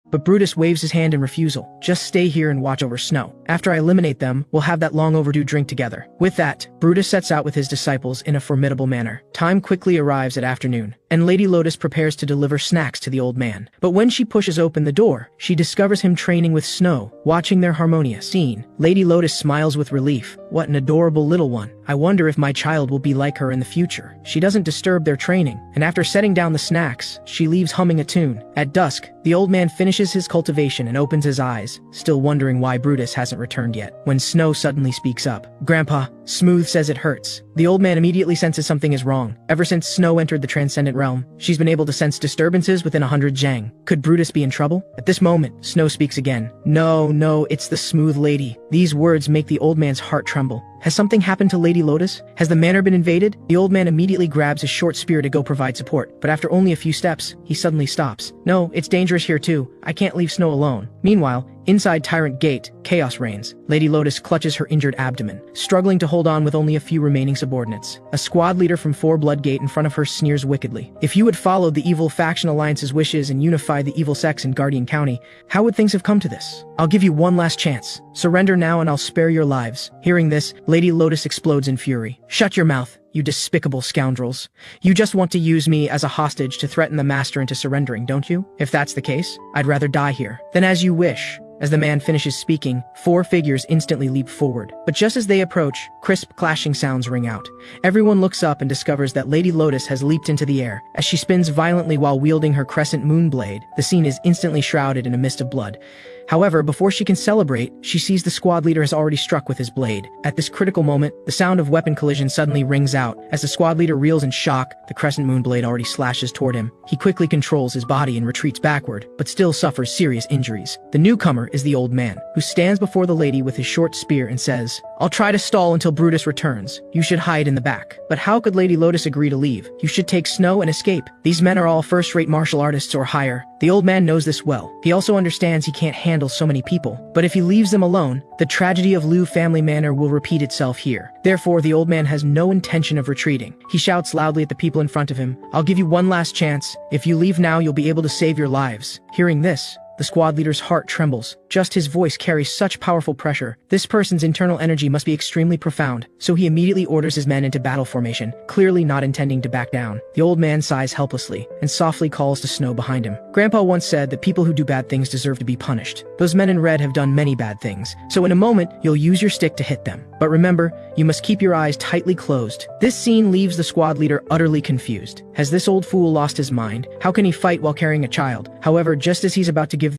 But Brutus waves his hand in refusal. Just stay here and watch over Snow. After I eliminate them, we'll have that long overdue drink together. With that, Brutus sets out with his disciples in a formidable manner. Time quickly arrives at afternoon, and Lady Lotus prepares to deliver snacks to the old man. But when she pushes open the door, she discovers him training with Snow, watching their harmonious scene. Lady Lotus smiles with relief. What an adorable little one. I wonder if my child will be like her in the future. She doesn't disturb their training, and after setting down the snacks, she leaves humming a tune. At dusk, the old man finishes his cultivation and opens his eyes, still wondering why Brutus hasn't returned yet, when Snow suddenly speaks up. Grandpa, Smooth says it hurts. The old man immediately senses something is wrong. Ever since Snow entered the transcendent realm, she's been able to sense disturbances within 100 Jang. Could Brutus be in trouble? At this moment, Snow speaks again. No, it's the Smooth lady. These words make the old man's heart tremble. Has something happened to Lady Lotus? Has the manor been invaded? The old man immediately grabs his short spear to go provide support, but after only a few steps, he suddenly stops. No, it's dangerous here too. I can't leave Snow alone. Meanwhile, inside Tyrant Gate, chaos reigns. Lady Lotus clutches her injured abdomen, struggling to hold on with only a few remaining subordinates. A squad leader from Four Blood Gate in front of her sneers wickedly. If you had followed the evil faction alliance's wishes and unified the evil sects in Guardian County, how would things have come to this? I'll give you one last chance. Surrender now and I'll spare your lives. Hearing this, Lady Lotus explodes in fury. Shut your mouth, you despicable scoundrels. You just want to use me as a hostage to threaten the master into surrendering, don't you? If that's the case, I'd rather die here. Then as you wish. As the man finishes speaking, 4 figures instantly leap forward. But just as they approach, crisp clashing sounds ring out. Everyone looks up and discovers that Lady Lotus has leaped into the air. As she spins violently while wielding her crescent moon blade, the scene is instantly shrouded in a mist of blood. However, before she can celebrate, she sees the squad leader has already struck with his blade. At this critical moment, the sound of weapon collision suddenly rings out. As the squad leader reels in shock, the crescent moon blade already slashes toward him. He quickly controls his body and retreats backward, but still suffers serious injuries. The newcomer is the old man, who stands before the lady with his short spear and says, I'll try to stall until Brutus returns. You should hide in the back. But how could Lady Lotus agree to leave? You should take Snow and escape. These men are all first-rate martial artists or higher. The old man knows this well. He also understands he can't handle so many people. But if he leaves them alone, the tragedy of Liu family manor will repeat itself here. Therefore, the old man has no intention of retreating. He shouts loudly at the people in front of him, I'll give you one last chance. If you leave now, you'll be able to save your lives. Hearing this, the squad leader's heart trembles. Just his voice carries such powerful pressure. This person's internal energy must be extremely profound, so he immediately orders his men into battle formation, clearly not intending to back down. The old man sighs helplessly and softly calls to Snow behind him. Grandpa once said that people who do bad things deserve to be punished. Those men in red have done many bad things, so in a moment, you'll use your stick to hit them. But remember, you must keep your eyes tightly closed. This scene leaves the squad leader utterly confused. Has this old fool lost his mind? How can he fight while carrying a child? However, just as he's about to give